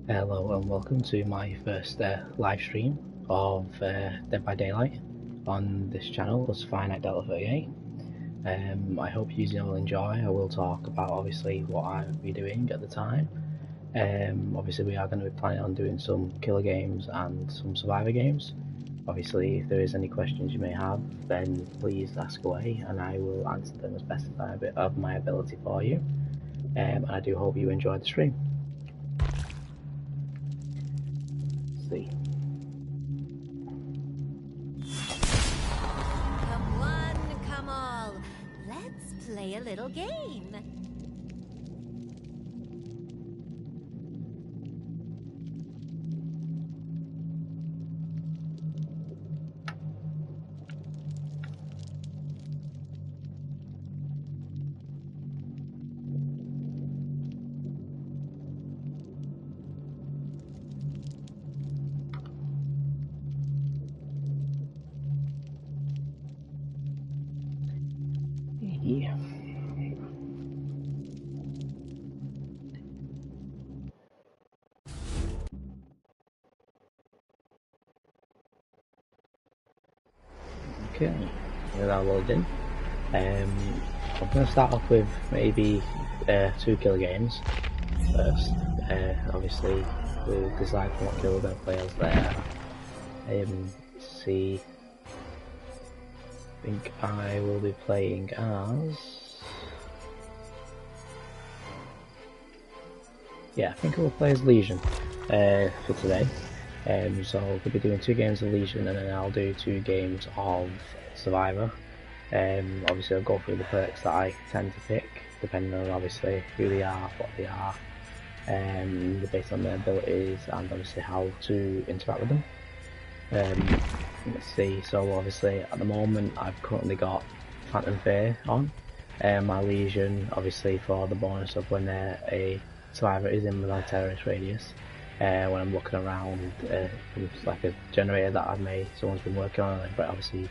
Hello and welcome to my first live stream of Dead by Daylight on this channel, plus Finite Delta 38. I hope you all enjoy. I will talk about obviously what I'll be doing at the time. Obviously we are going to be planning on doing some killer games and some survivor games. Obviously if there is any questions you may have, then please ask away and I will answer them as best of my ability for you. And I do hope you enjoy the stream. Let's see. Come one, come all. Let's play a little game. Yeah. Okay, without loading. I'm going to start off with maybe 2 killer games first. Obviously, we'll decide what killer we're going to play as there. Let's see. I think I will be playing as. Yeah, I think I will play as Legion for today. So we'll be doing 2 games of Legion and then I'll do 2 games of Survivor. Obviously I'll go through the perks that I tend to pick, depending on obviously who they are, what they are, based on their abilities and obviously how to interact with them. Let's see, so obviously at the moment I've currently got Phantom Fear on, my Legion obviously for the bonus of when a survivor is in my terrorist radius. When I'm looking around, it's like a generator that I've made, someone's been working on it, but obviously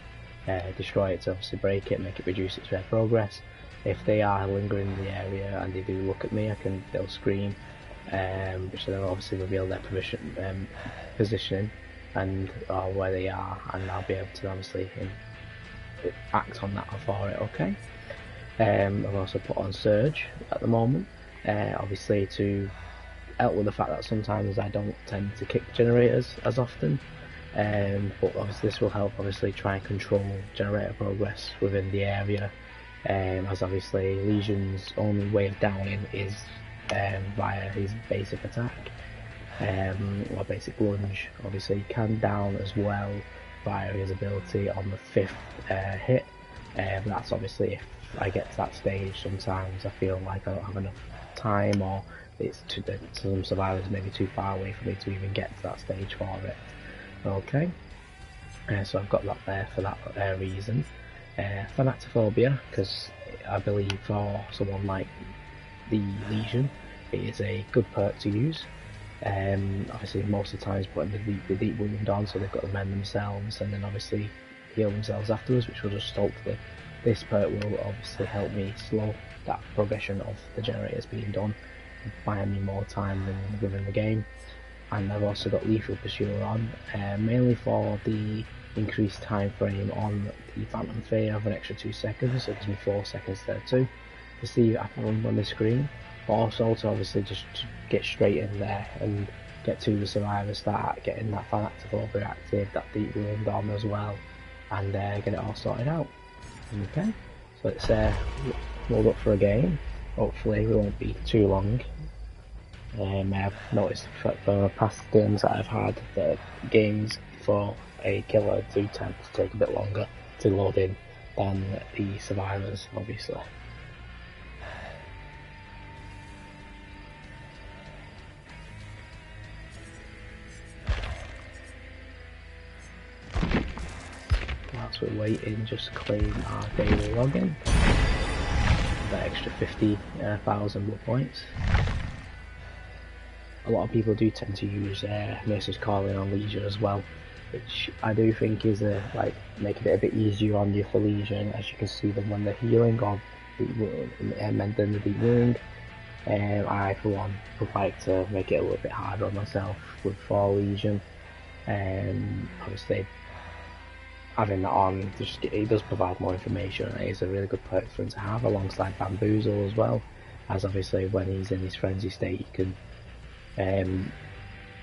destroy it to obviously break it, make it reduce its rate progress. If they are lingering in the area and they do look at me, they'll scream, which then obviously reveal their positioning and where they are, and I'll be able to obviously act on that for it. Okay. I've also put on Surge at the moment, obviously to help with the fact that sometimes I don't tend to kick generators as often, but obviously this will help obviously try and control generator progress within the area, as obviously Legion's only way of downing is via his basic attack, or basic lunge. Obviously he can down as well via his ability on the 5th hit. That's obviously if I get to that stage. Sometimes I feel like I don't have enough time, or it's some survivors maybe too far away for me to even get to that stage for it. Okay, so I've got that there for that reason. Thanatophobia, because I believe for someone like the Legion, it is a good perk to use. Obviously most of the times putting the deep wound on, so they've got to mend themselves and then obviously heal themselves afterwards, which will just hopefully, this perk will obviously help me slow that progression of the generators being done, buying me more time within the game. And I've also got Lethal Pursuer on, mainly for the increased time frame on the Phantom Fear of an extra 2 seconds, so it gives me 4 seconds there too, to see I can run on the screen, but also to obviously just to get straight in there and get to the survivor, start getting that Thanatophobia active, that deep wound on as well, and get it all sorted out. Okay, so let's load up for a game. Hopefully we won't be too long. I've noticed from past games that I've had that games for a killer do tend to take a bit longer to load in than the survivors, obviously. Whilst we're waiting, just claim our daily login. That extra 50,000 blood points. A lot of people do tend to use Mercer's Calling on Legion as well, which I do think is like making it a bit easier on you for Legion, as you can see them when they're healing or mending the deep wound. I, for one, would like to make it a little bit harder on myself with 4 Legion. Obviously, having that on, it does provide more information, and it is a really good perk for him to have alongside Bamboozle as well, as obviously when he's in his frenzy state you can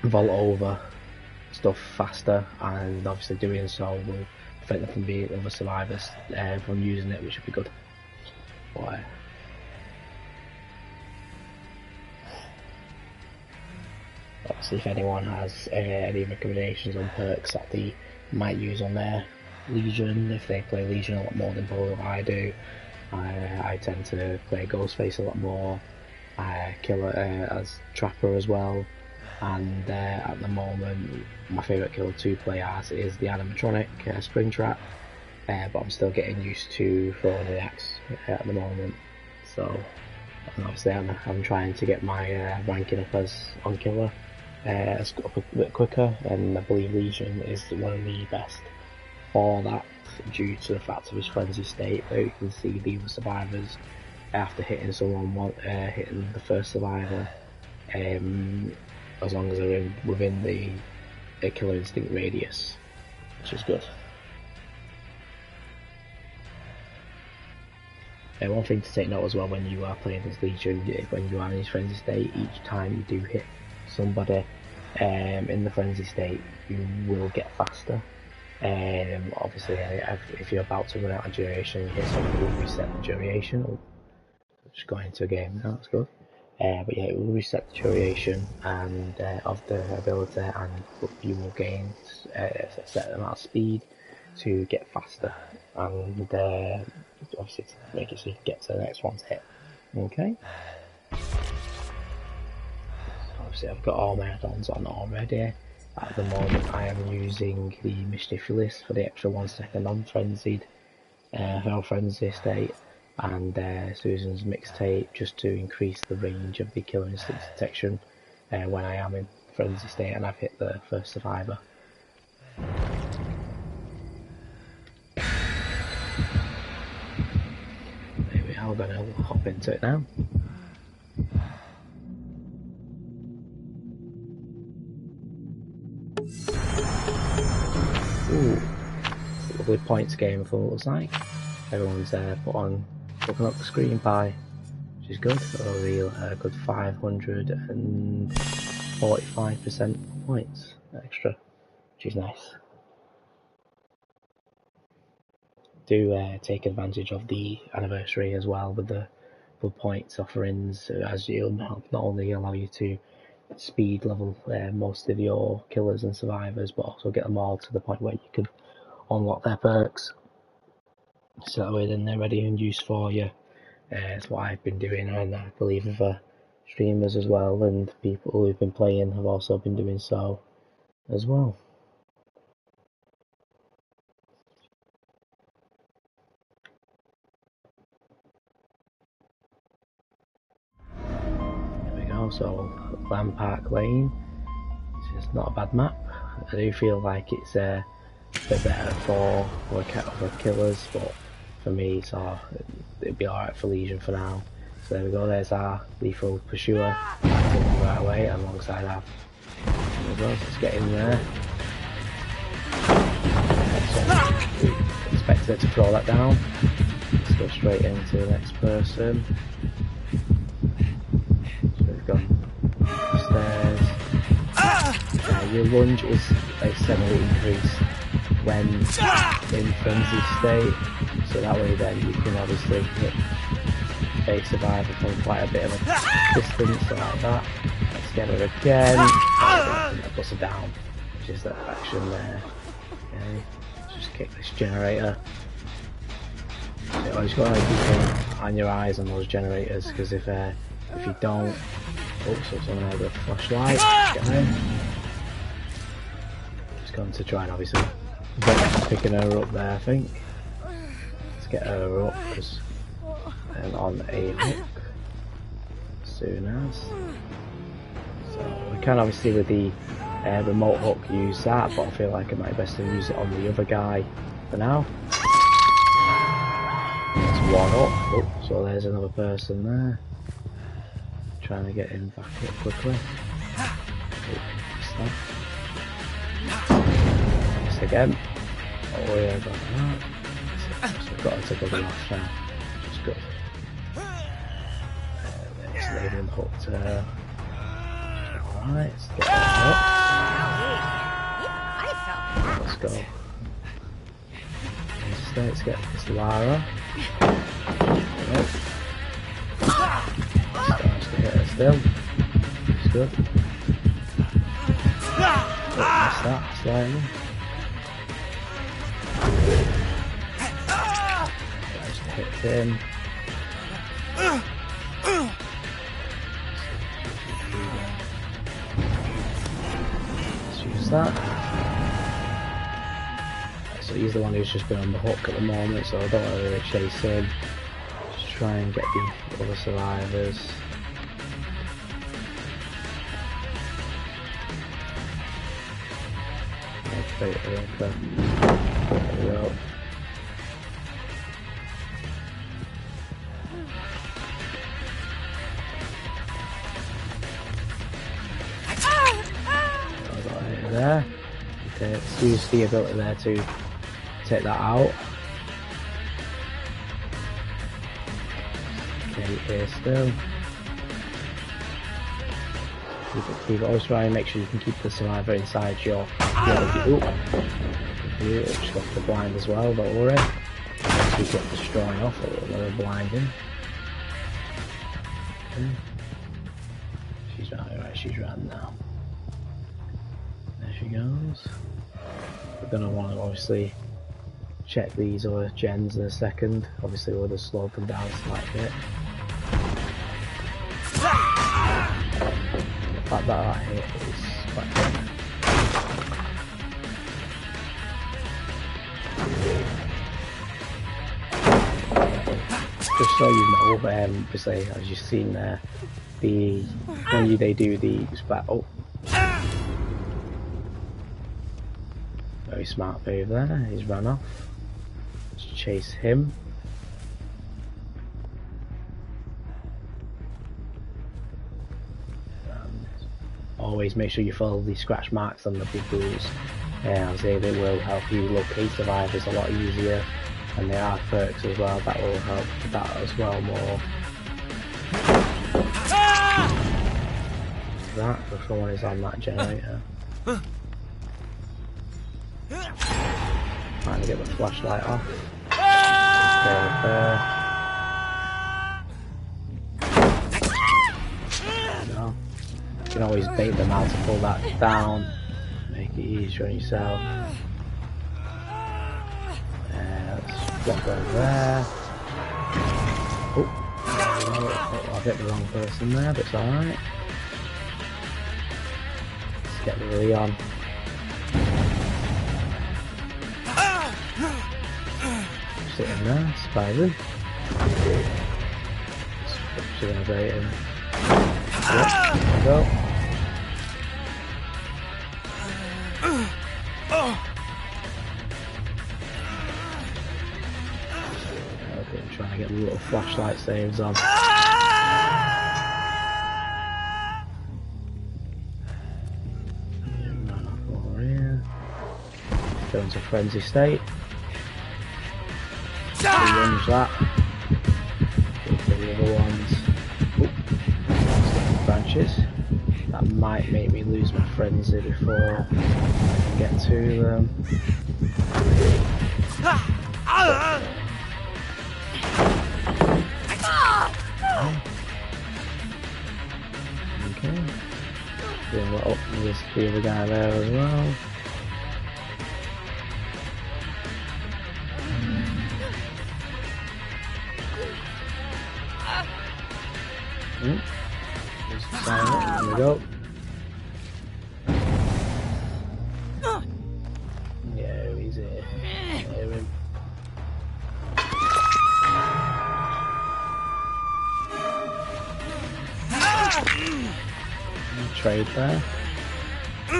vault over stuff faster, and obviously doing so will prevent them from being other survivors from using it, which would be good. But, obviously if anyone has any recommendations on perks that they might use on their Legion, if they play Legion a lot more than probably I do, I tend to play Ghostface a lot more, Killer as Trapper as well, and at the moment my favourite Killer to play as is the animatronic Springtrap, but I'm still getting used to throwing the axe at the moment, so and obviously I'm trying to get my ranking up as on Killer up a bit quicker, and I believe Legion is one of the best for that, due to the fact of his frenzy state, where you can see the other survivors after hitting someone, hitting the first survivor, as long as they're within the Killer Instinct radius, which is good. One thing to take note as well when you are playing as Legion, when you are in his frenzy state, each time you do hit somebody in the frenzy state, you will get faster. Obviously, if you're about to run out of duration, you hit someone, it will reset the duration. Oh, just going into a game now, that's good. But yeah, it will reset the duration and of the ability, and you will gain a set amount of speed to get faster, and obviously to make it so you can get to the next one to hit. Okay. Obviously, I've got all my add-ons on already. At the moment, I am using the Mischievous for the extra 1 second on frenzied, frenzy state, and Susan's mixtape just to increase the range of the Killer Instinct detection when I am in frenzy state and I've hit the first survivor. There we are, we're going to hop into it now. Ooh, lovely points game for what it looks like. Everyone's looking up the screen by, which is good. A good 545% points extra, which is nice. Do take advantage of the anniversary as well with the points offerings, as you'll not only allow you to speed level most of your killers and survivors, but also get them all to the point where you can unlock their perks, so that way then they're ready and used for you. That's what I've been doing, and I believe other streamers as well, and people who've been playing have also been doing so as well. There we go, so Land Park Lane, which is not a bad map. I do feel like it's a bit better for killers, but for me it'd be alright for Legion for now. So there we go, there's our lethal pursuer right away alongside our. There we go, let's get in there. So expect it to throw that down. Let's go straight into the next person. So we've gone upstairs. Your lunge is a steadily increase when in frenzy state, so that way then you can obviously hit a survivor from quite a bit of a distance, so like that. Let's get her again. That puts her down, which is that action there. Okay, let's just kick this generator. So you just got to keep on your eyes on those generators, because if you don't, so someone has a flashlight. Get in. Just going to try and obviously get picking her up there, I think. Let's get her up and on a hook as soon as. So we can obviously with the remote hook use that, but I feel like it might be best to use it on the other guy for now. That's one up. Oh, so there's another person there. Trying to get him back up quickly. Missed again. Oh yeah, got that. So we've got to take over the last round, which is good. Just leaving him hooked. Alright, let's get that up. Let's go. Let's get this Lara. Yep. Starts to hit her still. It's good. Missed that slightly. Tries to hit him. Let's use that. So he's the one who's just been on the hook at the moment, so I don't want to really chase him. Just try and get the other survivors. Okay, there we go. I got it there. Okay, let's use the ability there to take that out. Okay, here still. Keep it. Always try and make sure you can keep the survivor inside your you just got the blind as well, don't worry. So you get destroying off a little blinding. Okay. She's right, she's ran now. There she goes. We're gonna want to obviously check these other gens in a second. Obviously we'll just slow them down a slight bit. The fact that hit is quite good. Just so you know, obviously as you've seen there, when they do the battle. Very smart move there, he's run off. Let's chase him. Always make sure you follow the scratch marks on the big blues. They will help you locate survivors a lot easier, and there are perks as well that will help with that as well more. That, if someone is on that generator. Trying to get the flashlight off. There we go. You can always bait them out to pull that down. Make it easier on yourself. Let's block over there. Oh, I hit the wrong person there, but it's alright. Let's get the Leon. Sitting there, surviving. She's gonna bait him. Yep, there we go. Okay, I'm trying to get the little flashlight saves on. Run off over here. Go into frenzy state. Range that. Go for the other ones. Branches. That might make me lose my frenzy before I can get to them. Okay. Then we're up with the other guy there as well. There we go. Yeah, he's here. Hear him. Trade there. I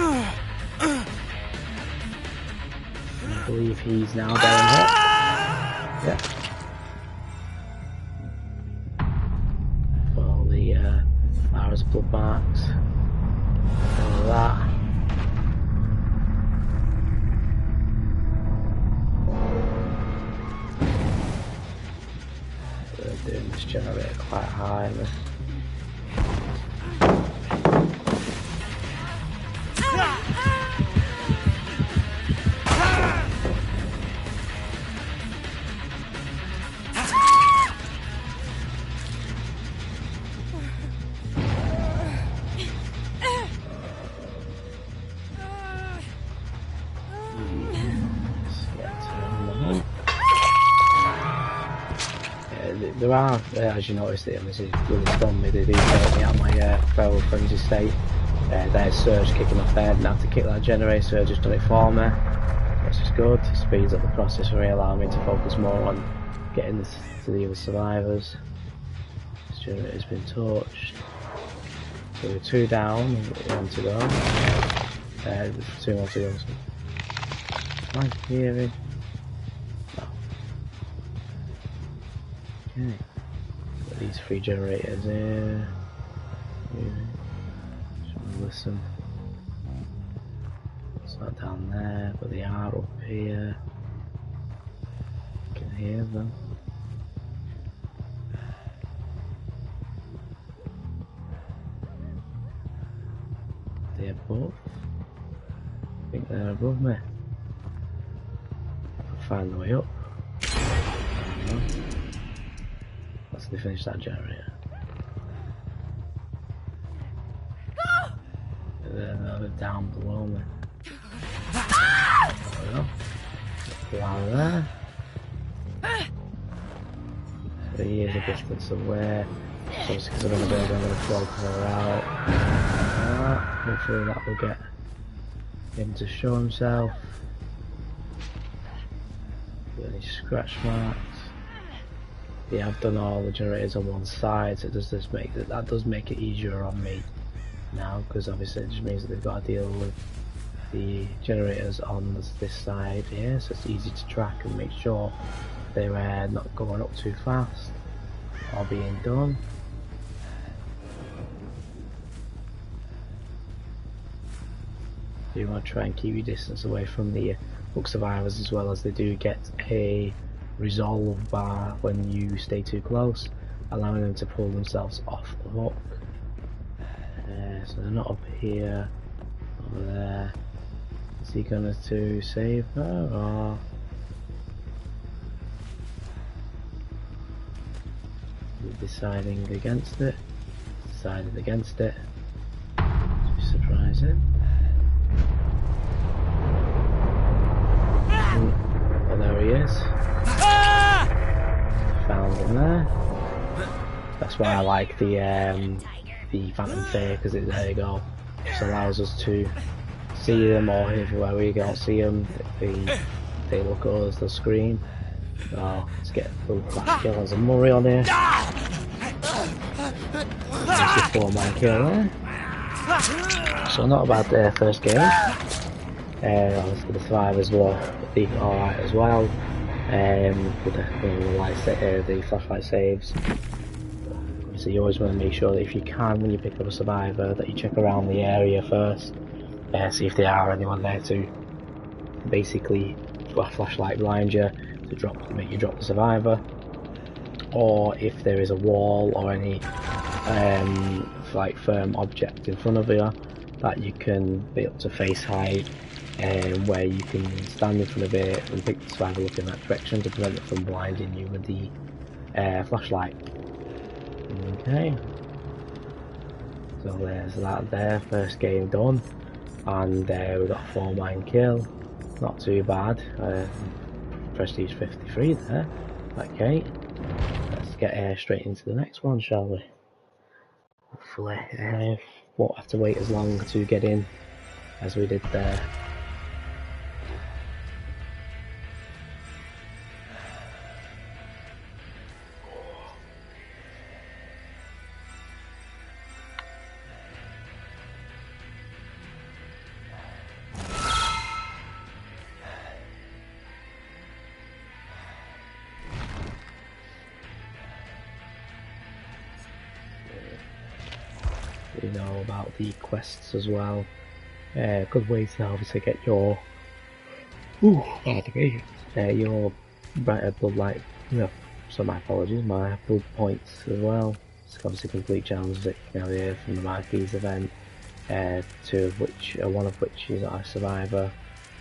believe he's now down here. Yeah. For the There's blood marks. All of that. They're doing this generator quite high. There are, as you noticed, and this is really from me, they do take me out of my feral frenzy state. There's Surge kicking off there, didn't have to kick that generator, Surge just done it for me. Which is good, it speeds up the process, really allowing me to focus more on getting this to the other survivors. This generator's been torched. So we're 2 down, 1 to go. There's 2 more to go. So. Am I hearing? Okay. Got these 3 generators here. Just listen. It's not down there, but they are up here. I can hear them. They're above. I think they're above me. I'll find the way up. Let's finish that generator. They're down below me. There we go. Down there. So he is a distance away. So obviously because I'm going to build, I'm going to flog her out. Hopefully that will get him to show himself. Any scratch marks. Yeah, I've done all the generators on one side, so it does just make that does make it easier on me now, because obviously it just means that they've got to deal with the generators on this side here, so it's easy to track and make sure they're not going up too fast or being done. You want to try and keep your distance away from the hook survivors, as well as they do get a resolve bar when you stay too close, allowing them to pull themselves off the hook. So they're not up here, over there. Is he going to save her, or is he deciding against it? Decided against it. It's surprising. Oh, there he is. Found him there. That's why I like the Phantom Fae, because there you go, just allows us to see them, or where we can't see them, if they look at us, they'll scream. So let's get a back kill as a Murray on here. That's the 4-man kill there. So not a bad first game. Obviously the survivors were alright as well. With the flashlight saves. So you always want to make sure that if you can, when you pick up a survivor, that you check around the area first, see if there are anyone there to basically flashlight blind you, to make you drop the survivor, or if there is a wall or any like firm object in front of you that you can be able to face hide, where you can stand in front of it and pick the survivor up in that direction to prevent it from blinding you with the flashlight. Okay, so there's that there, first game done, and we got a 4-man kill, not too bad, prestige 53 there. Okay, let's get straight into the next one, shall we? Hopefully won't have to wait as long to get in as we did there. you know, about the quests as well. Good way to obviously get your your blood light, so my apologies, my blood points as well. It's obviously complete challenges that you can have here from the Marquis event, one of which is our Survivor.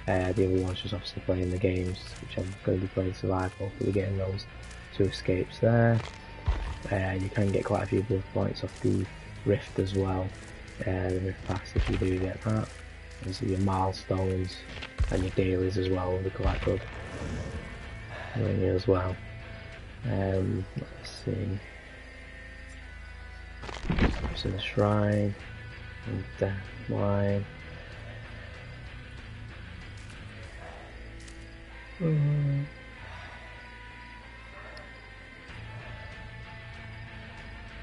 The other one's just obviously playing the games, which I'm going to be playing Survivor, hopefully getting those 2 escapes there. You can get quite a few blood points off the Rift as well, the Rift Pass if you do get that. And so your milestones and your dailies as well will be quite good as well. Let's see. So the Shrine and Death Line.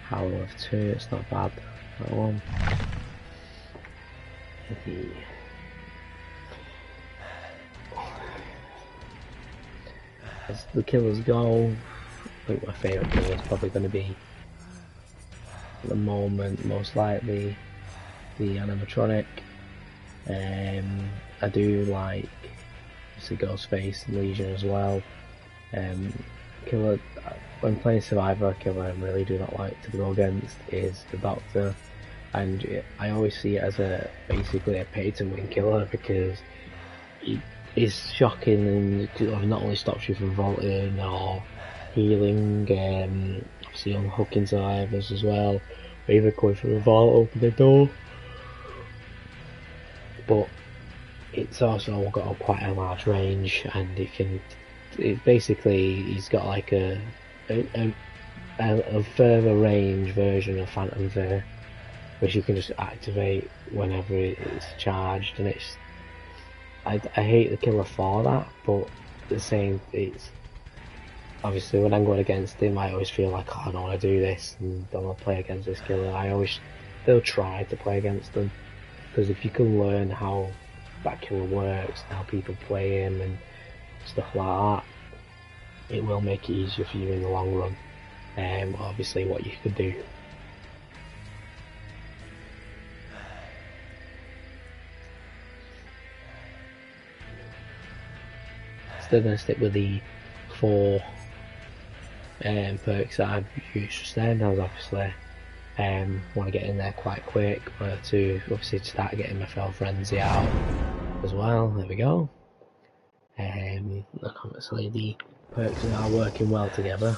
Howl of 2, it's not bad, that one. As the killers go, I think my favourite killer is probably going to be, at the moment, most likely, the animatronic. I do like, obviously, Ghostface and Legion as well. Killer, when playing Survivor, killer I really do not like to go against is the Doctor, and I always see it as basically a pay-to-win killer, because he is shocking and not only stops you from vaulting or healing, obviously unhooking survivors as well, or even going through a vault, open the door, but it's also got quite a large range, and he's got like a further range version of Phantom Veer, which you can just activate whenever it's charged, and I hate the killer for that, but the same, it's obviously when I'm going against him, I always feel like, oh, I don't want to do this and don't want to play against this killer. I always still try to play against them, because if you can learn how that killer works, how people play him and stuff like that, it will make it easier for you in the long run. Obviously what you could do. Still going to stick with the 4 perks that I've used just then. I was obviously want to get in there quite quick, to obviously start getting my Fell Frenzy out as well. There we go. Obviously the perks are working well together.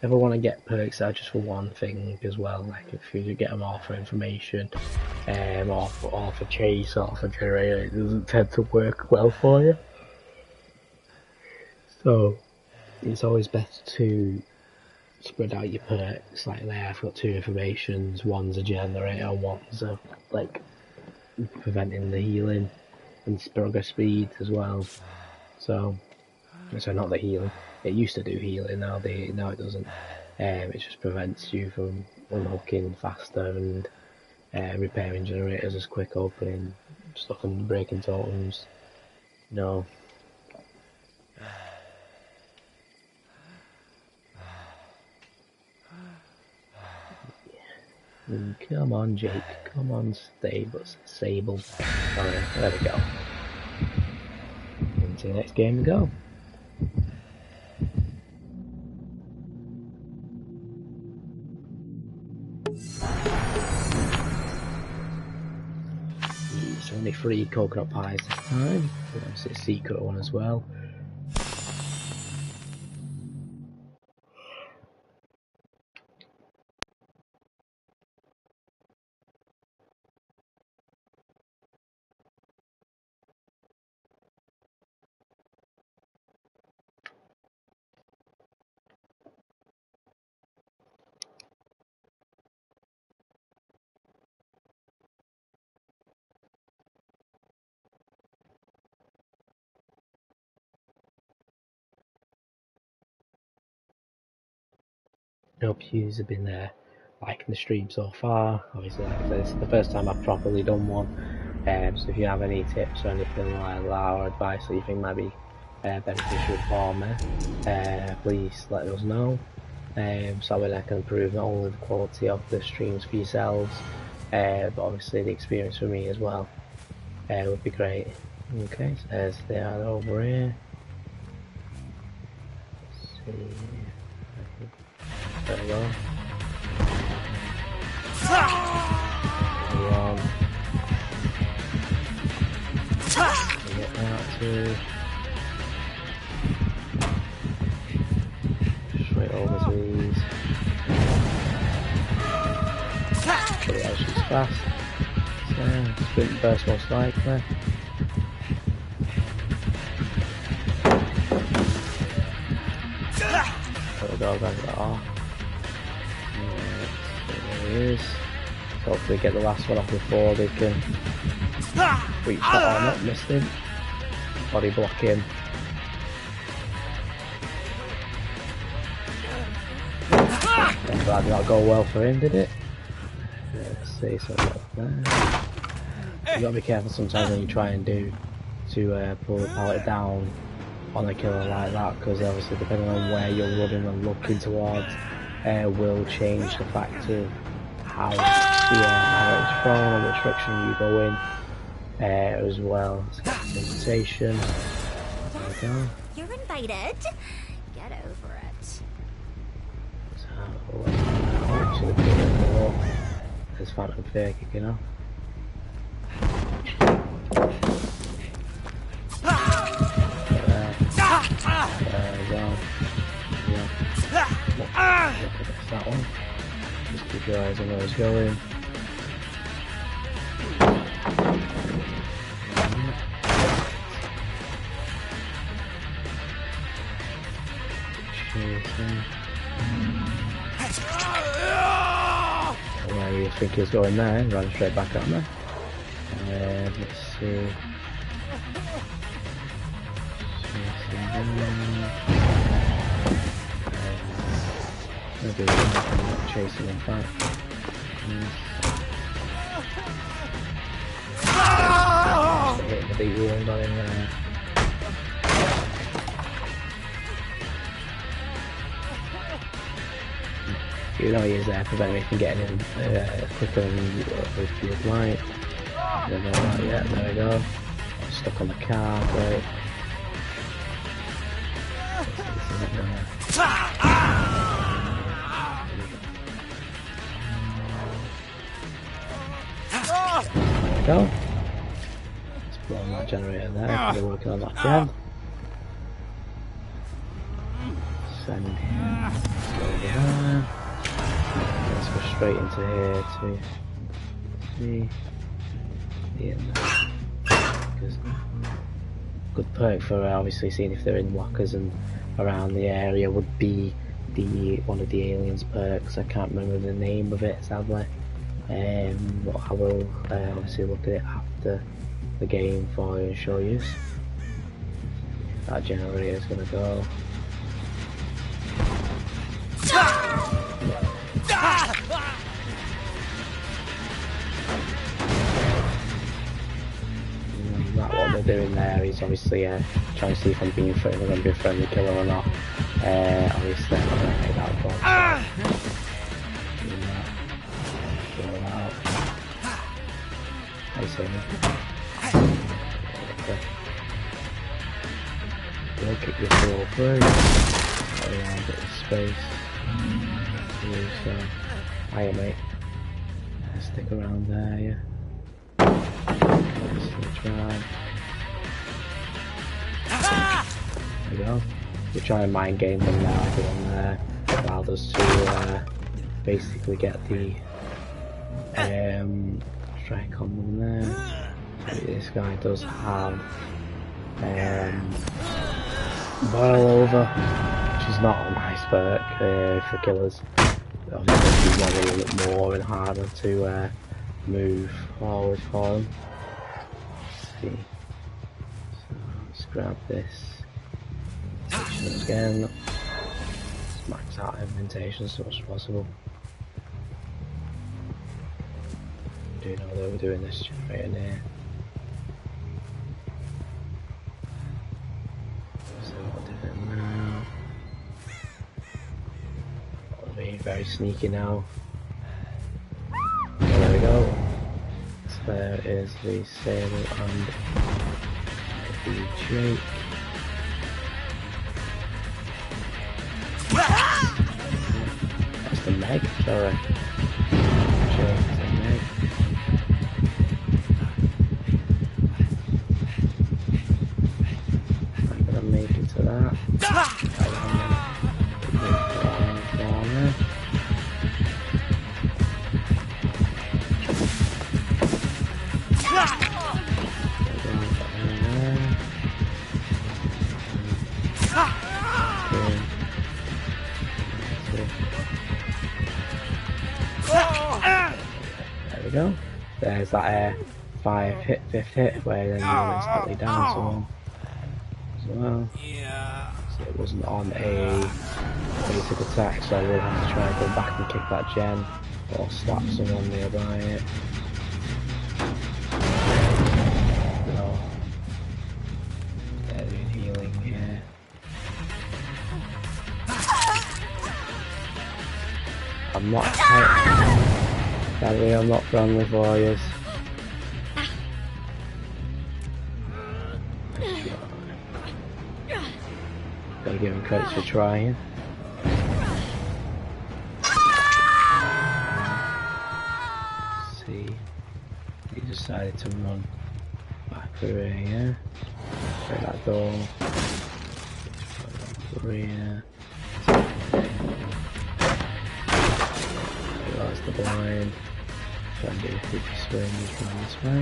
Ever want to get perks that are just for one thing as well, like if you get them all for information, or for chase, or for generator, it doesn't tend to work well for you. So it's always best to spread out your perks. Like there, I've got 2 informations. One's a generator, one's like preventing the healing and progress speed as well. So not the healing. It used to do healing. Now it doesn't. It just prevents you from unhooking faster and repairing generators as quick, opening stuff and breaking totems. No. Come on, Jake. Come on, Sable. Alright, there we go. Into the next game we go. It's only 3 coconut pies this time. It's a secret one as well. I hope you have been liking the stream so far. Obviously, like I said, this is the first time I've properly done one. So if you have any tips or anything like that, or advice that you think might be beneficial for me, please let us know. So that I can improve not only the quality of the streams for yourselves, but obviously the experience for me as well. Would be great. Okay, so there's they are over here. Let's see. There we go. Get that too. Straight over to these. But yeah, she's fast. So, sprint burst most likely. There we go, guys. There he is. Hopefully get the last one off before they can reach that one up. Missed him. Body block him. That did not go well for him, did it? Let's see, so there. You gotta be careful sometimes when you try and pull the pallet down on a killer like that, because obviously depending on where you're running and looking towards, will change the fact of how it's thrown and which direction you go in, as well. Let's get some invitation. There we go. You're invited. Get over it. Actually put it in the wall. There's Phantom Fear kicking off. There we go. Yeah. That's that one. Just keep your eyes on where it's going. Where do you think he's going there? Run straight back at me. Let's see. Maybe I'm chasing him back. Hitting the big wound on him there. You know he is there, preventing me from getting him quicker than you'd like. There we go, yeah, there we go. Stuck on the car, great. There we go. Let's blow on that generator there, we're working on that again. Send him over there. Let's go straight into here to see the end. Good perk for obviously seeing if they're in lockers and around the area would be one of the aliens perks. I can't remember the name of it sadly. But I will obviously look at it after the game for you and show you. That generator is going to go. What they're doing there is obviously trying to see if I'm going to be a friendly killer or not. Obviously I'm not going to make that call. I see me. We'll kick this ball through. Around a bit of space. So, hiya mate. Stick around there, yeah. Try. There we go. We're trying to mind game them now, everyone there. Allow us to basically get the strike on them there. This guy does have boil over, which is not a nice perk for killers. Obviously you want a little bit more and harder to move forward for them. So let's grab this again. Let's max out implementation as much as possible. I do know that we're doing this generator here. So what we're doing now. very sneaky now. There we go. So there is the Sable and the Drake. That's the Meg, sorry. Drake's the Meg. I'm gonna make it to that. There we go. There's that 5th hit where then you instantly down someone as well. So it wasn't on a basic attack, so I will have to try and go back and kick that gen or slap someone nearby it. No. They're doing healing here. I'm not sadly I'm not friendly for you. Gotta give him credit for trying. See, he decided to run back through here. Through that door. Through here. That's the blind. Try and do a 50 swing around this way.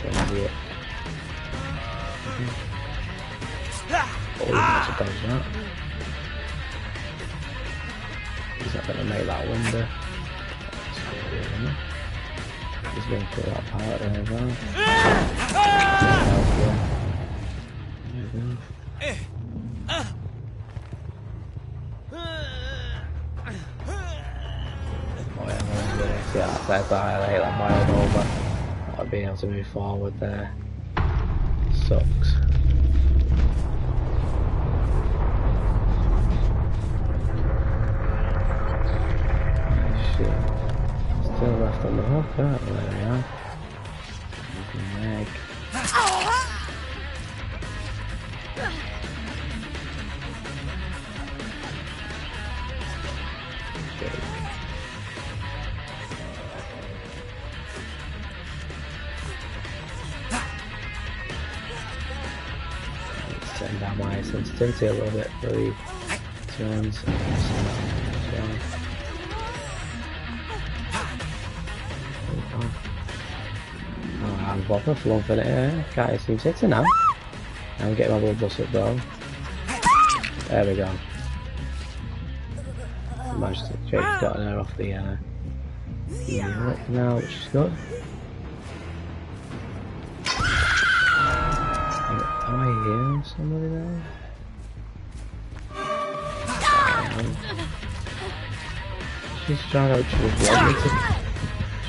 That's it. Oh, that's a dodge that. He's not going to make that window. He's going to put that part there as well. There we go. Yeah, that's I hate that mile over. Not being able to move forward there. Sucks. Shit. Still left on the hook, aren't we? There we are. Meg. Setting down my sensitivity a little bit for the turns. I'm proper full for it here. Can't seem sitting now. I'm getting my blood bust up though. There we go. Managed to Jake's gotten her off the hook now, which is good. Am I hearing somebody there? She's trying to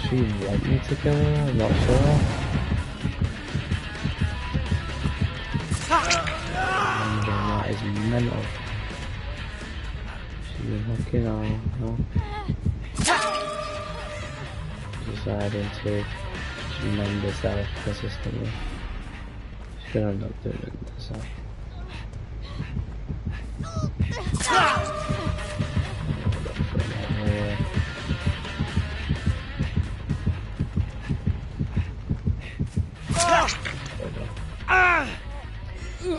she want me to kill her? I'm not sure. That is mental. She's looking on. No. Deciding to mend herself consistently. She's gonna end up doing it herself.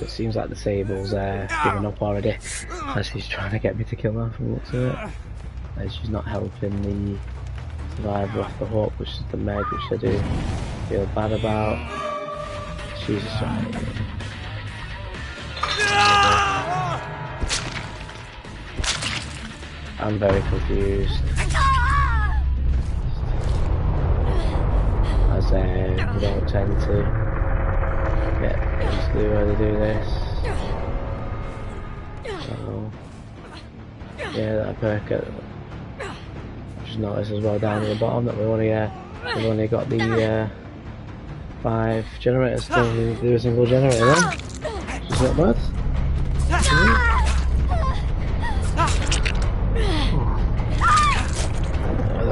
It seems like the Sable's given up already, as she's trying to get me to kill her from the looks of it. And she's not helping the survivor off the hook, which is the Meg, which I do feel bad about. She's just trying to... I'm very confused. As we don't tend to get used to where they do this. So, yeah, that perk just noticed as well down at the bottom that we've only got the 5 generators still. We need to do a single generator then, which is not bad.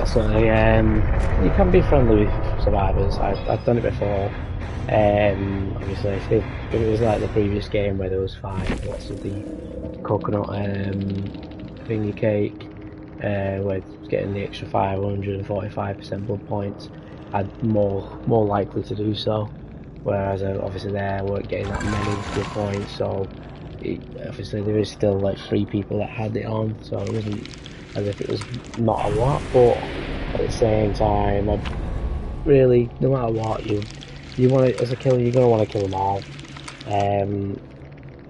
definitely. You can be friendly with survivors. I've done it before. Obviously, if it was like the previous game where there was 5 lots of the coconut thingy cake, where it's getting the extra 545% blood points, I'd more likely to do so. Whereas obviously there I weren't getting that many blood points, so obviously there is still like 3 people that had it on, so it wasn't as if it was not a lot, but at the same time, really, no matter what, you want to, as a killer, you're gonna want to kill them all.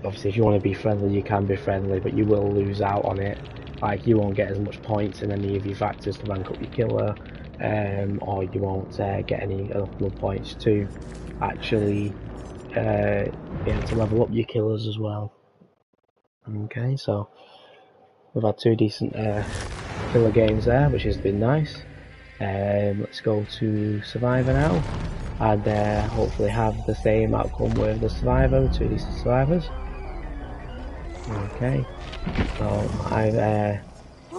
Obviously, if you want to be friendly, you can be friendly, but you will lose out on it. Like, you won't get as much points in any of your factors to rank up your killer, or you won't get any enough blood points to actually be able to level up your killers as well. Okay, so we've had 2 decent killer games there, which has been nice. Let's go to Survivor now, and hopefully have the same outcome with the Survivor, 2 decent survivors. Okay, so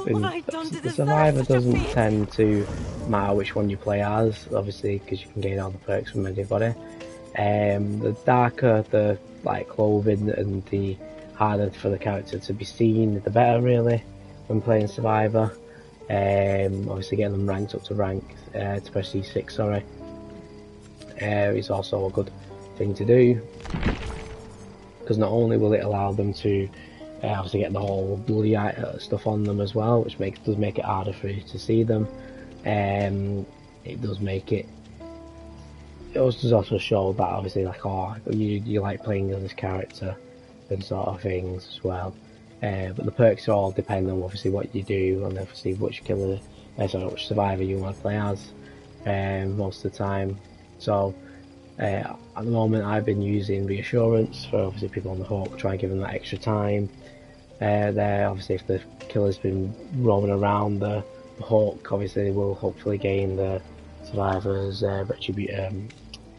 the Survivor doesn't tend to matter which one you play as, obviously, because you can gain all the perks from anybody. The darker the clothing and the harder for the character to be seen, the better, really, when playing Survivor. Obviously getting them ranked up to to prestige 6, sorry, is also a good thing to do, because not only will it allow them to obviously get the whole bloody stuff on them as well, which does make it harder for you to see them. It does make it. It does also show that obviously you like playing as this character and sort of things as well. But the perks all depend on obviously what you do and obviously which survivor you want to play as most of the time. So at the moment I've been using Reassurance for obviously people on the hook, try and give them that extra time. There, obviously if the killer's been roaming around the hook, obviously they will hopefully gain the survivor's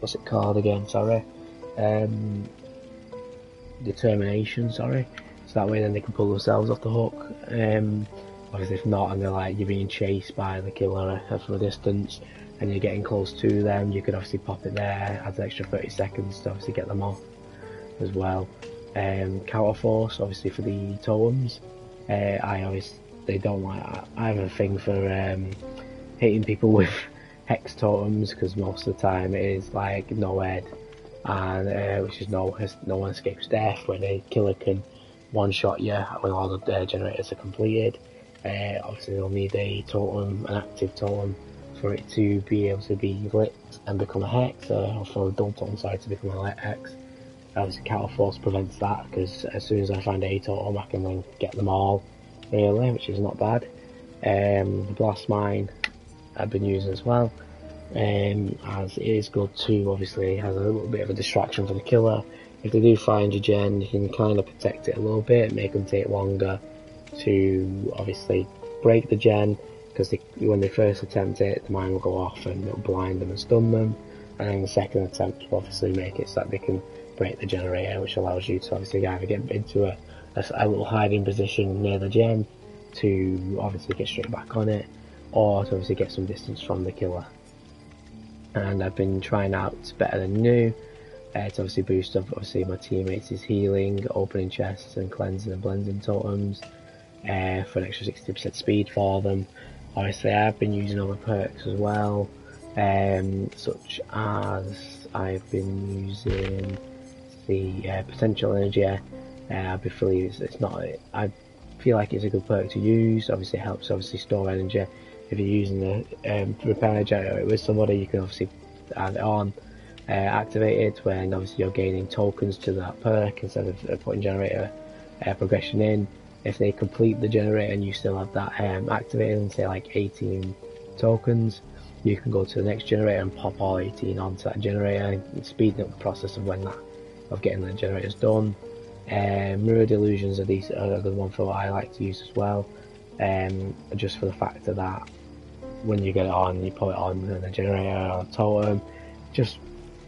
what's it called again, sorry, determination, sorry. So that way then they can pull themselves off the hook. Obviously if not, and you're being chased by the killer from a distance and you're getting close to them, you could obviously pop it there, adds an extra 30 seconds to obviously get them off as well. Counter force, obviously for the totems. I have a thing for hitting people with hex totems, because most of the time it is like no head, and which is no one escapes death, where the killer can one-shot you when all the generators are completed. Obviously they'll need a totem, an active totem, for it to be able to be lit and become a hex, or for a dual totem to become a hex. Obviously Counter Force prevents that, because as soon as I find a totem I can then get them all, really, which is not bad. The Blast Mine I've been using as well, as it is good too, obviously has a little bit of a distraction for the killer. If they do find your gen, you can kind of protect it a little bit, make them take longer to obviously break the gen, because when they first attempt it, the mine will go off and it'll blind them and stun them, and then the second attempt will obviously make it so that they can break the generator, which allows you to obviously either get into a little hiding position near the gen to obviously get straight back on it, or to obviously get some distance from the killer. And I've been trying out Better Than New to obviously boost up obviously my teammates' healing, opening chests and cleansing and blending totems for an extra 60% speed for them. Obviously I've been using other perks as well, such as I've been using the potential energy. I feel like it's a good perk to use. Obviously it helps store energy. If you're using the repair generator with somebody, you can obviously add it on, activate it when obviously you're gaining tokens to that perk instead of putting generator progression in. If they complete the generator and you still have that activated and say like 18 tokens, you can go to the next generator and pop all 18 onto that generator, and speeding up the process of getting the generators done. Mirror Delusions are a good one for what I like to use as well, just for the fact that when you get it on, you put it on and the generator or totem just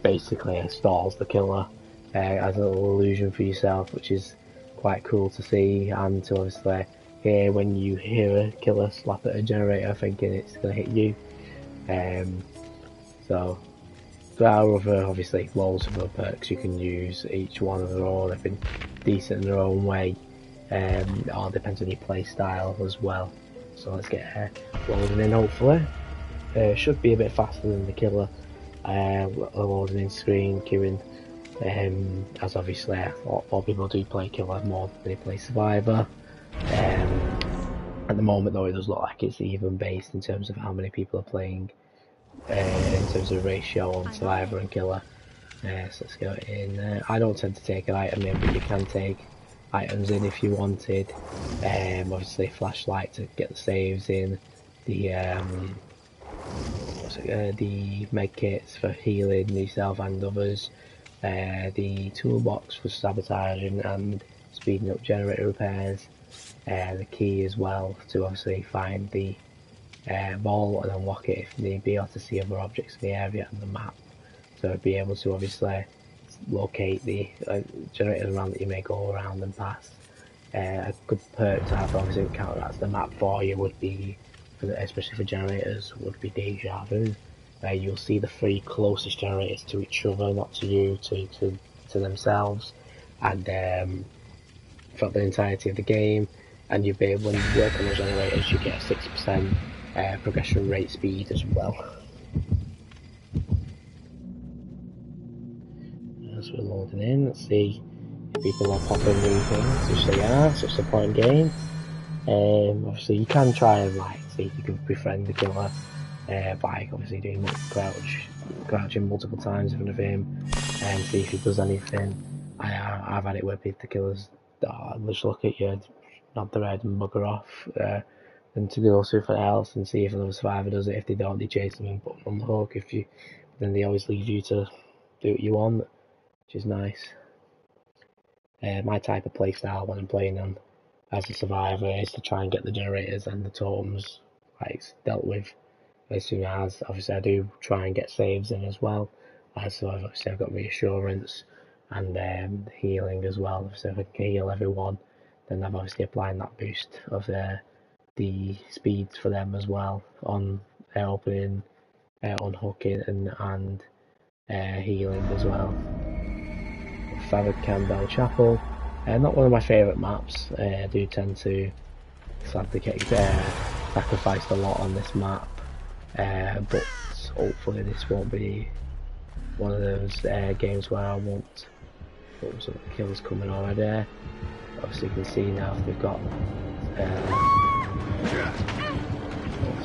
basically installs the killer as a little illusion for yourself, which is quite cool to see, and to obviously here when you hear a killer slap at a generator thinking it's going to hit you. So there are other, obviously, loads of other perks you can use, each one of their own. They've been decent in their own way. It all depends on your play style as well. So let's get loading in, hopefully. Should be a bit faster than the killer. Loading in screen, queuing. As obviously a lot more people do play killer more than they play survivor. At the moment though, it does look like it's even based in terms of how many people are playing, in terms of ratio on survivor and killer. So let's go in. I don't tend to take an item in, but you can take items in if you wanted. Obviously flashlight to get the saves in, the med kits for healing yourself and others, the toolbox for sabotaging and speeding up generator repairs, the key as well to obviously find the vault and unlock it if need be, or to see other objects in the area and the map, so be able to obviously locate the generators around that you may go around and pass. A good perk to have, obviously, counteracts the map for you would be, especially for generators, would be deja vu. You'll see the 3 closest generators to each other, not to you, to themselves, and throughout the entirety of the game. And you'll be able, when you work on the generators, you get a 6% progression rate speed as well. As we're loading in, let's see if people are popping new things, which they are, so it's a point game. Obviously you can try and see if you can befriend the killer by obviously doing crouching multiple times in front of him and see if he does anything. I've had it where the killers just look at you, nod their head and bugger off, and to go something else and see if another survivor does it. If they don't, they chase them and put them on the hook. Then they always leave you to do what you want, which is nice. My type of playstyle when I'm playing them as a survivor is to try and get the generators and the totems dealt with as soon as, obviously I do try and get saves in as well, so obviously I've got reassurance and healing as well. So if I can heal everyone, then I'm obviously applying that boost of the speeds for them as well on opening, unhooking and healing as well. Father Campbell Chapel, not one of my favourite maps. I do tend to sadly get sacrificed a lot on this map, but hopefully this won't be one of those games where I won't put some kills coming already. Obviously you can see now we've got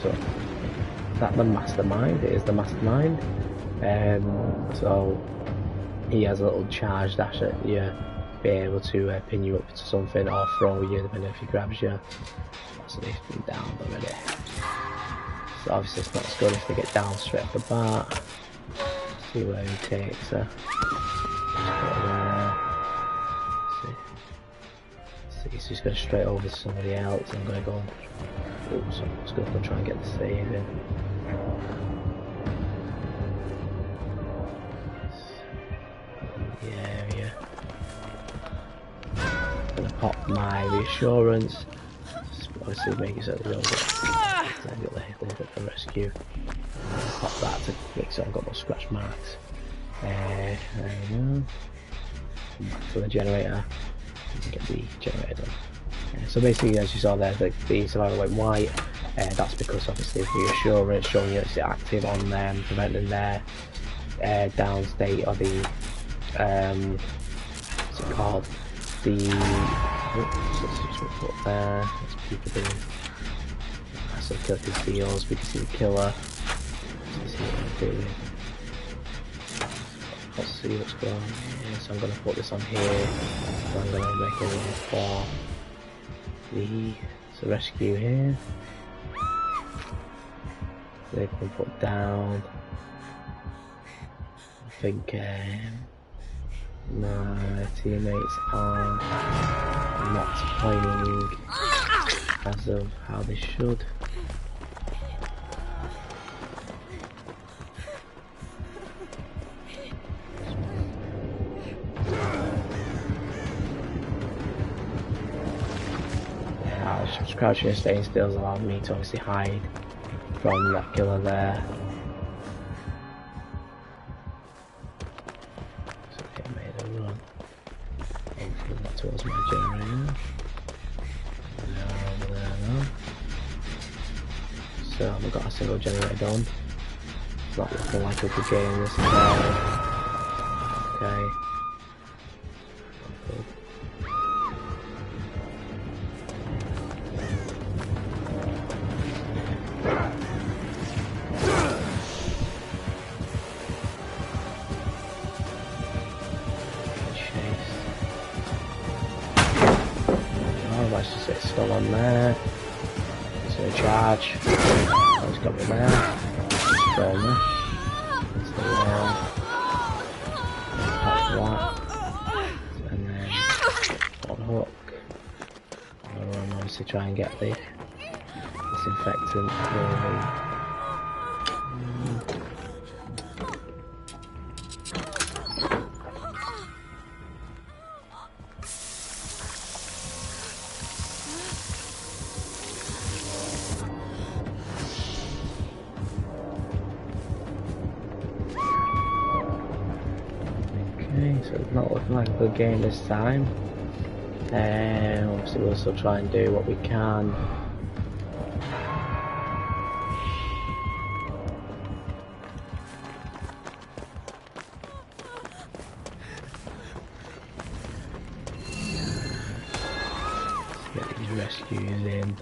so that the mastermind, it is the mastermind, so he has a little charge dash at you, be able to pin you up to something or throw you depending if he grabs you. So they've been down already, so obviously it's not as good if they get down straight off the bat. See where he takes her. See, so he's going straight over to somebody else. I'm going to go, so let's go and try and get the save in. Yeah. I'm going to pop my reassurance. Obviously make it so that we don't get the rescue. Pop that to make sure I've got those scratch marks. There we go. Back to the generator. Get the generator done. So basically, as you saw there, the survivor went white. That's because obviously the reassurance showing you it's active on them, preventing their down state, or the what's it called? Let's just put there. Let's keep it in. So kill can see yours, we can see the killer. Let's see what they're doing. Let's see what's going on here. So I'm going to put this on here. So I'm going to make a one for the rescue here. They can put down. I think my teammates are not playing as of how they should. crouching and staying still has allowed me to obviously hide from that killer there. So I made a run. Hopefully not towards my generator. Over there now. So I haven't got a single generator done. It's not looking like we could gain this now. Okay. Good. Let's just get still on there. It's gonna charge. Oh, it's got me there. Still on there. It's the wall. Pop that. And then one hook. And then obviously try and get the disinfectant going. So it's not looking like a good game this time. Obviously we'll still try and do what we can. Let's get these rescues in.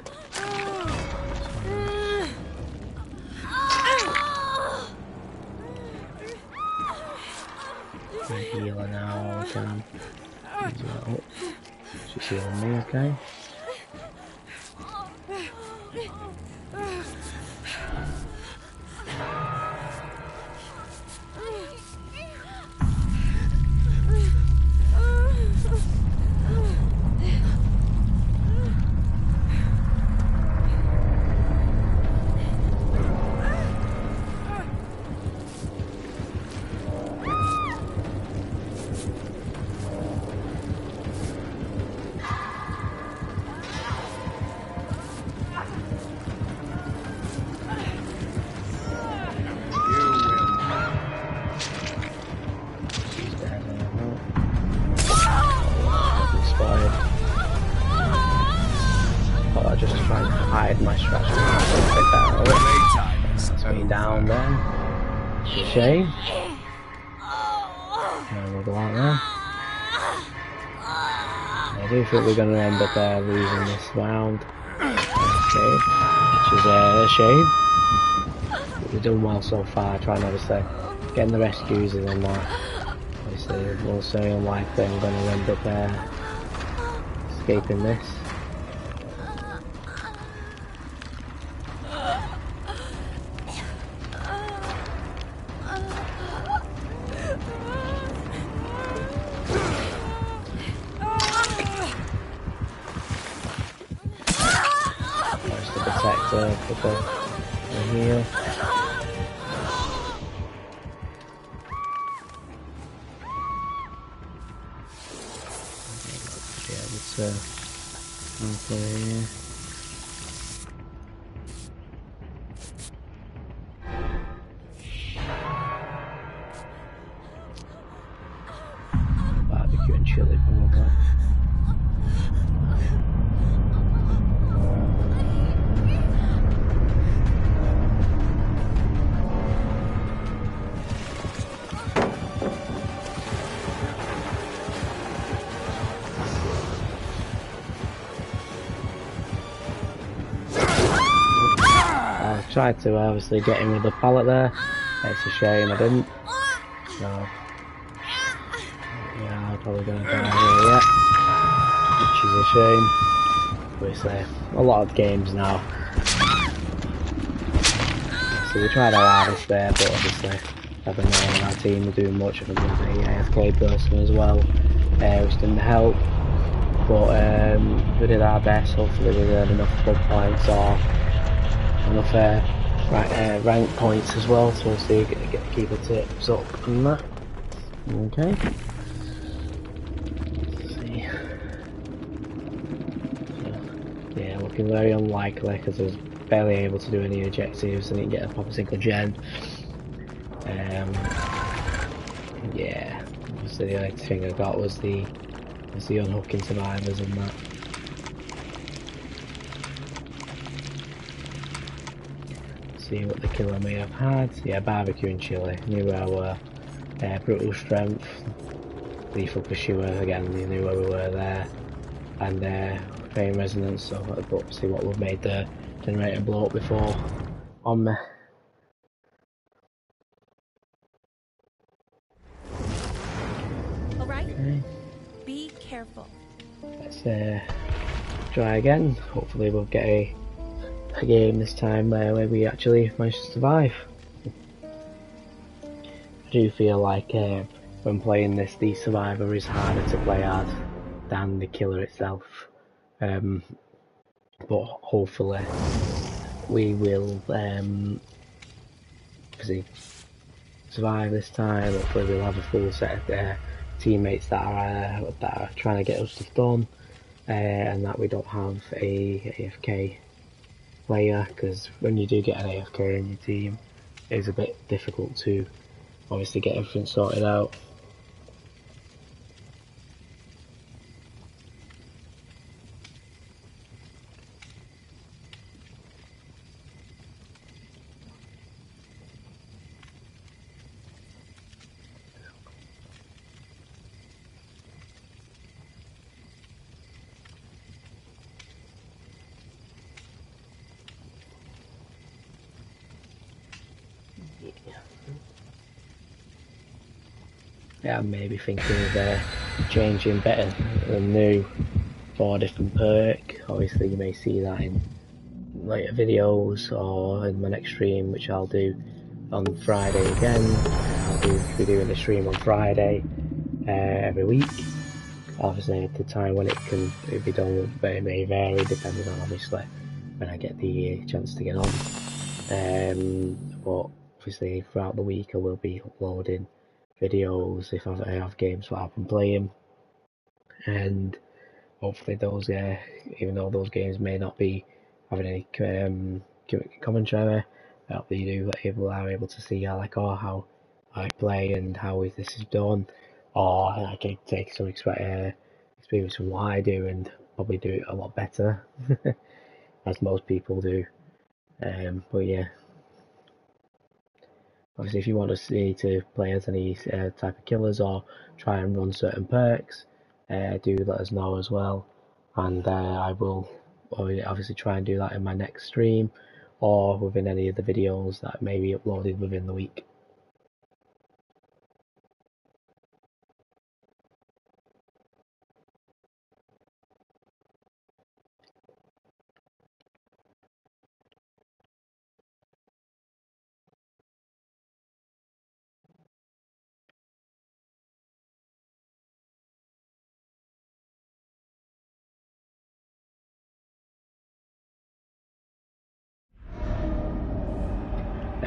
Healer now, I can use that up. She's healing me, okay? Just try and hide my strategy. That's me down there. Shame. And we'll go out there. I do think we're going to end up losing this round. Okay, which is a shame. But we've done well so far, trying obviously getting the rescues and then that. Obviously, we'll say unlikely I'm going to end up escaping this. With the heal. Be able to play here. Barbecue and chili probably. Tried to obviously get him with the pallet there. It's a shame I didn't. So yeah, I'm probably gonna die here yet, which is a shame. Obviously, a lot of games now. So we tried our hardest there, but obviously having no one on our team to do much of a AFK person as well, which didn't help. But we did our best. Hopefully we had enough club points or enough rank points as well to obviously keep the tips up and that. Okay. Let's see. So, yeah, we'll looking very unlikely because I was barely able to do any objectives. I didn't get a proper single gen. Yeah, obviously the only thing I got was the unhooking survivors and that. See what the killer may have had. Yeah, barbecue and chili. Knew where I were. Brutal strength. Lethal pursuer again. You knew where we were there. And pain resonance. So let's see what we've made the generator blow up before on me. All right. Okay. Be careful. Let's try again. Hopefully we'll get a game this time where we actually manage to survive. I do feel like when playing this, the survivor is harder to play as than the killer itself. But hopefully we will survive this time. Hopefully we'll have a full set of teammates that are trying to get us stuff done, and that we don't have a AFK player, because when you do get an AFK in your team, it's a bit difficult to obviously get everything sorted out. Yeah, I'm maybe thinking of changing better than new for a different perk. Obviously you may see that in later videos or in my next stream, which I'll do on Friday again. I'll be doing a stream on Friday every week. Obviously the time when it can be done may vary depending on obviously when I get the chance to get on. But obviously throughout the week I will be uploading videos if I have games that I've been playing, and hopefully those, even though those games may not be having any commentary, you are able to see how I play and how this is done, or I can take some experience from what I do and probably do it a lot better, as most people do. But yeah. Obviously, if you want to play as any type of killers or try and run certain perks, do let us know as well, and I will obviously try and do that in my next stream or within any of the videos that may be uploaded within the week.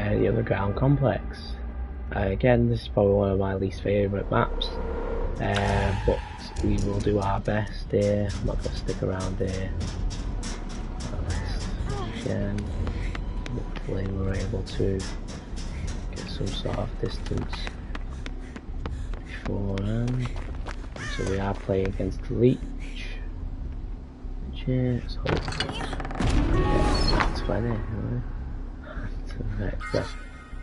The underground complex. Again, this is probably one of my least favourite maps, but we will do our best here. I'm not going to stick around here. Again, hopefully we're able to get some sort of distance beforehand. So we are playing against the Leech. Cheers. Hopefully get 20. Right?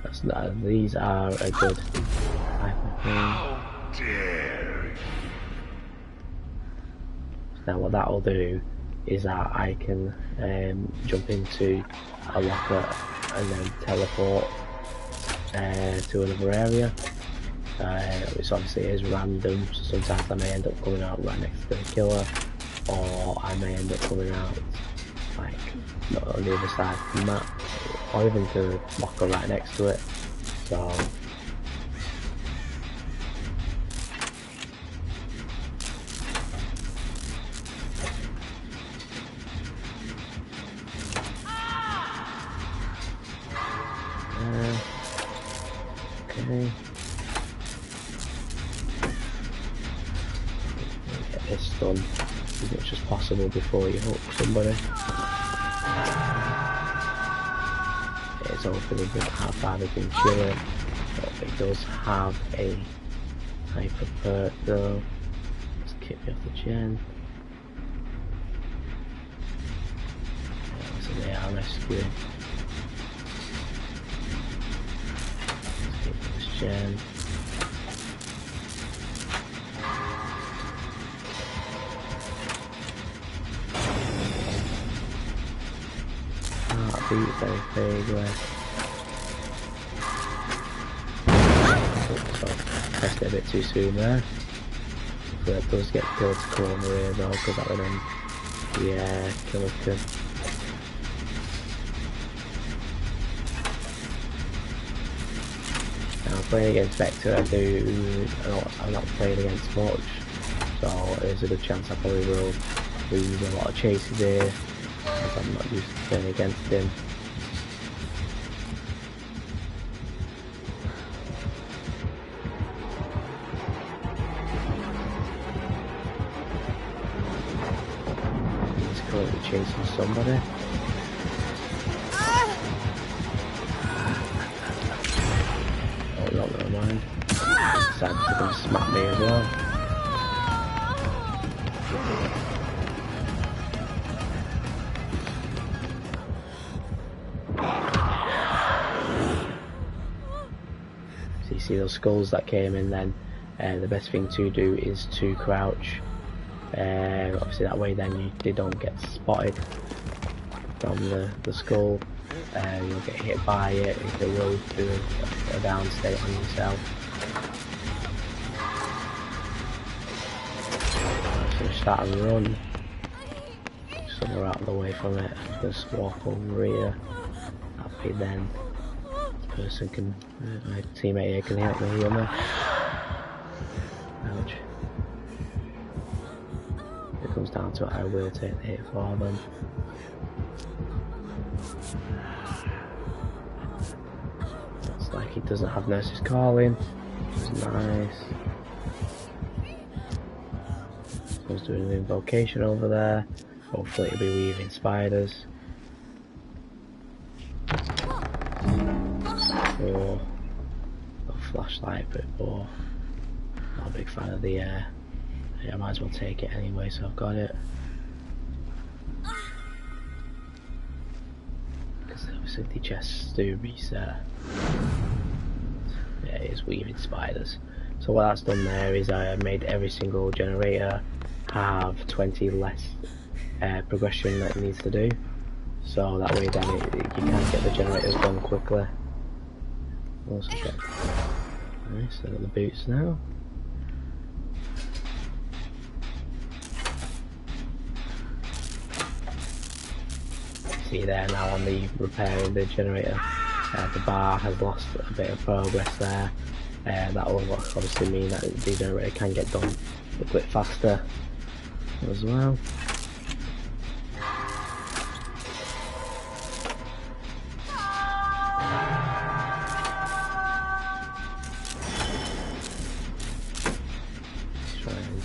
That's not. These are a good type of thing. How dare you. Now what that will do is that I can jump into a locker and then teleport to another area. Which obviously is random, so sometimes I may end up coming out right next to the killer, or I may end up coming out like not on the other side of the map, or even to the locker right next to it. So okay. Get this done as much as possible before you hook somebody. it's hopefully been half been chilling, but it does have a hyper perk though. Let's kick me off the gen. So they are rescuing. Let's keep this gen. Beat very vaguely. So pressed it a bit too soon there. Hopefully that does get killed to corner here though, because that would end. Yeah, killer can. Now playing against Vector, I'm not playing against much, so there's a good chance I probably will lose a lot of chases here. I'm not used to playing against him. He's currently chasing somebody. Oh, not never mind. Decided to come smack me as well. See those skulls that came in then, the best thing to do is to crouch, obviously that way then they don't get spotted from the skull, you'll get hit by it, it will do a down state on yourself. So start and run, somewhere out of the way from it, just walk over here, happy then. Person can, my teammate here can help me heal me. Ouch. If it comes down to it, I will take the hit for them. Looks like he doesn't have Nurse's Calling, which is nice. Someone's doing an invocation over there. Hopefully it'll be weaving spiders. Or a flashlight, but not a big fan of the yeah, I might as well take it anyway, so I've got it. Because obviously the chests do reset. Yeah, it is weaving spiders. So what that's done there is I made every single generator have 20 less progression that it needs to do. So that way then you can get the generators done quickly. Also check. Nice, I got the boots now. See there now on the repairing the generator, the bar has lost a bit of progress there. That will obviously mean that the generator can get done a bit faster as well.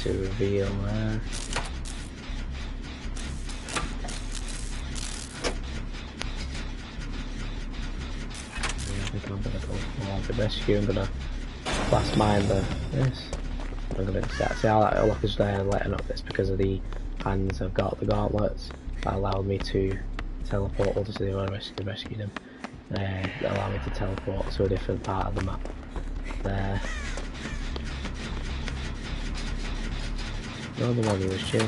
To reveal there. I think I'm gonna go for the rescue. I'm gonna blast mine this. I'm gonna see how that lock is there letting up. It's because of the hands I've got, the gauntlets that allowed me to teleport. Obviously, I want to rescue them. That allow me to teleport to a different part of the map. There. No, the one who was chased.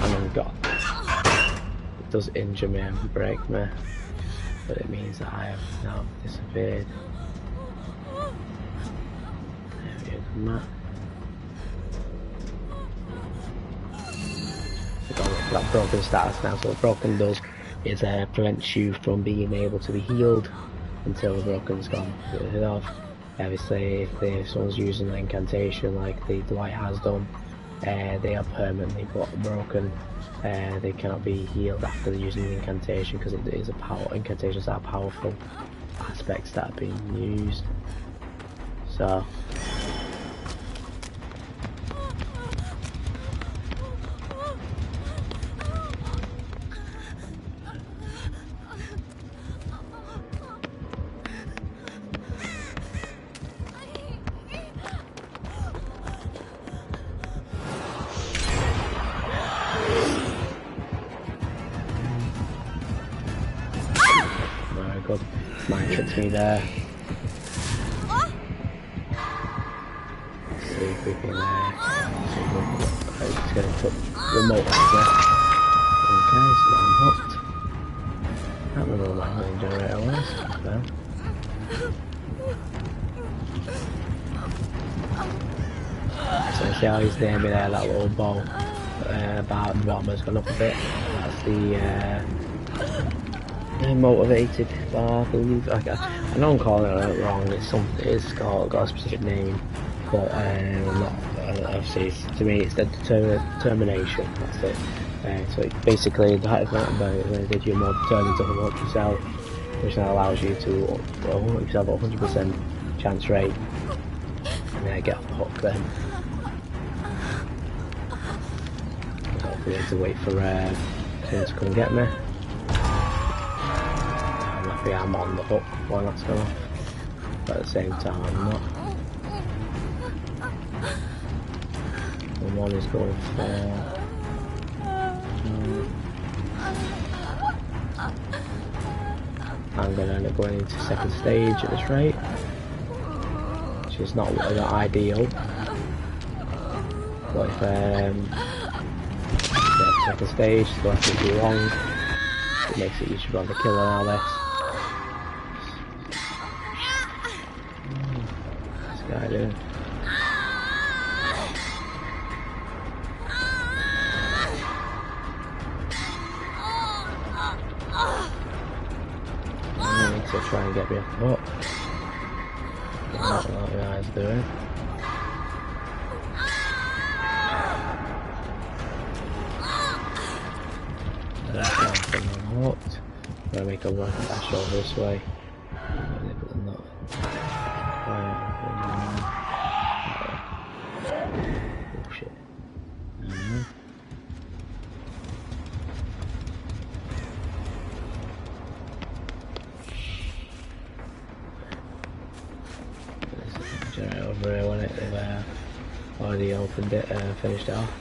And then got. It does injure me and break me, but it means that I have now disappeared. There we go, the map. That broken status now, so what broken does is prevents you from being able to be healed until the broken's gone rid of. Obviously if someone's using an incantation like the Dwight has done, they are permanently broken. They cannot be healed after using the incantation because it is a incantations are powerful as specs that are being used. So very good. Mind tricked me there. See if we can it's going to put remote off there. Okay, so I'm hooked. I don't know what my main generator was. So see how he's doing me there, that little ball about the bottom has gone up a bit. That's the motivated bar, I believe. I know I'm calling it wrong, it's got a specific name, but obviously to me it's the determination, that's it. So it basically the height of mountain bike gives you more determined to hook yourself, which now allows you to hook yourself at 100% chance rate and get off the hook then. We have to wait for him to come and get me. I'm lucky I'm on the hook while that's going off, but at the same time I'm not. And one is going for... I'm going to end up going into second stage at this rate, which is not ideal. But if second stage, so that's too long. It makes it easier on the killer now. What's this guy doing? To try and get me off the hook. That's what the guy's doing. I'm hooked. I'm gonna make a run dash over this way. Oh shit. Generator over here when they've already opened it and finished it off.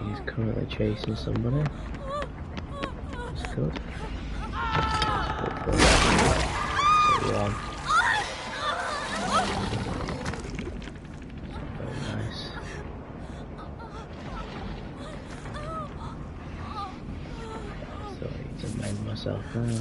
He's currently chasing somebody. That's good. One. Very nice. So I need to mend myself now.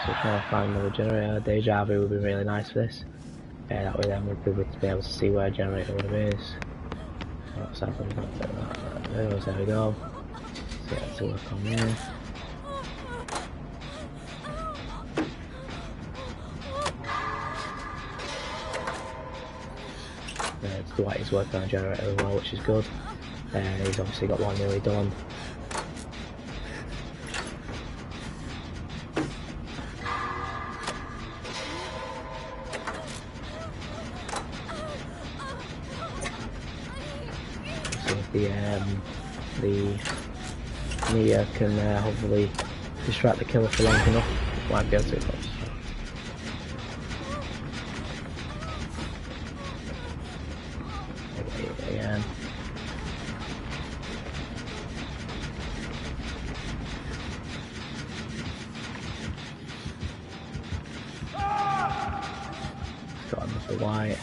So trying to find another generator. Deja vu would be really nice for this. That way then we'd be able to see where a generator would is. What's happening? There we go. So let's work on there. Dwight is working on a generator as well, which is good. He's obviously got one nearly done. The Nia can hopefully distract the killer for long enough. Might be able to again. Got another white.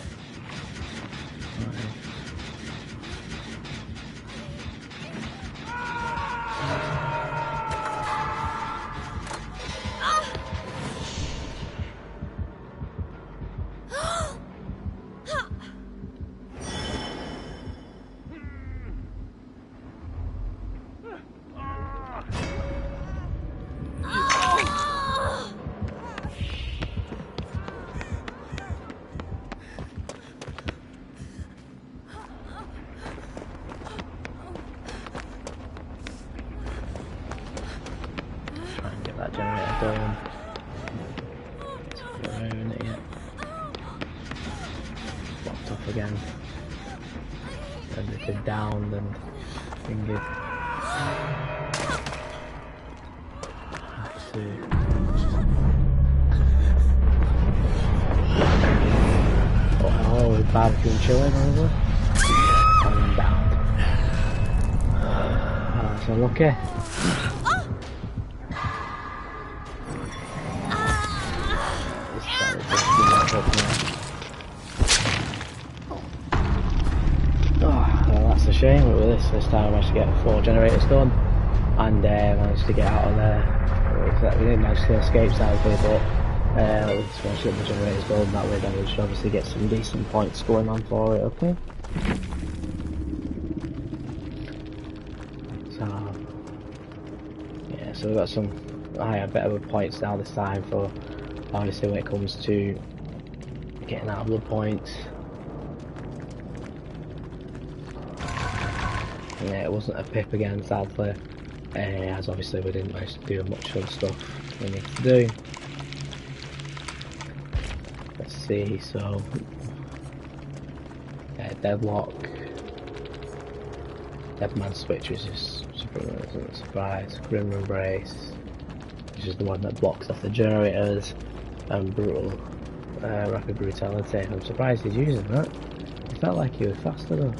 that generator going. Not ruin it yet. Blocked off again. Everything down and fingered. Let's see. Oh, with barbecue and chilling over. And down. That's unlucky. That's a shame, but with this time I managed to get 4 generators done and managed to get out of there. We didn't manage to escape sadly, but we just managed to get the generators done. That way then we should obviously get some decent points going on for it, okay? So yeah, so we've got some higher, better points now this time for obviously when it comes to getting out of blood points. Yeah, it wasn't a pip again, sadly, as obviously we didn't manage to do much of the stuff we need to do. Let's see, so Deadlock, Deadman Switch, which is a surprise, Grim Embrace, which is the one that blocks off the generators, and Brutal, Rapid Brutality. I'm surprised he's using that. It felt like he was faster though.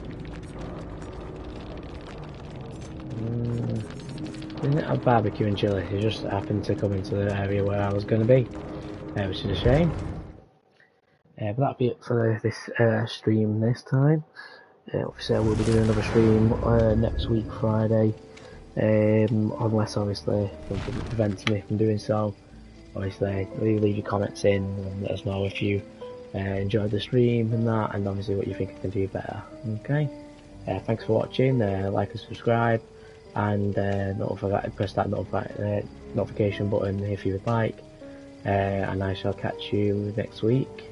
Didn't have barbecue and chili, he just happened to come into the area where I was going to be, which is a shame. But that'll be it for this stream this time. Obviously I will be doing another stream next week Friday, unless obviously something prevents me from doing so. Obviously leave your comments in and let us know if you enjoyed the stream and that, and obviously what you think I can do better. Okay, thanks for watching, like and subscribe, and don't forget to press that notification button if you would like, and I shall catch you next week.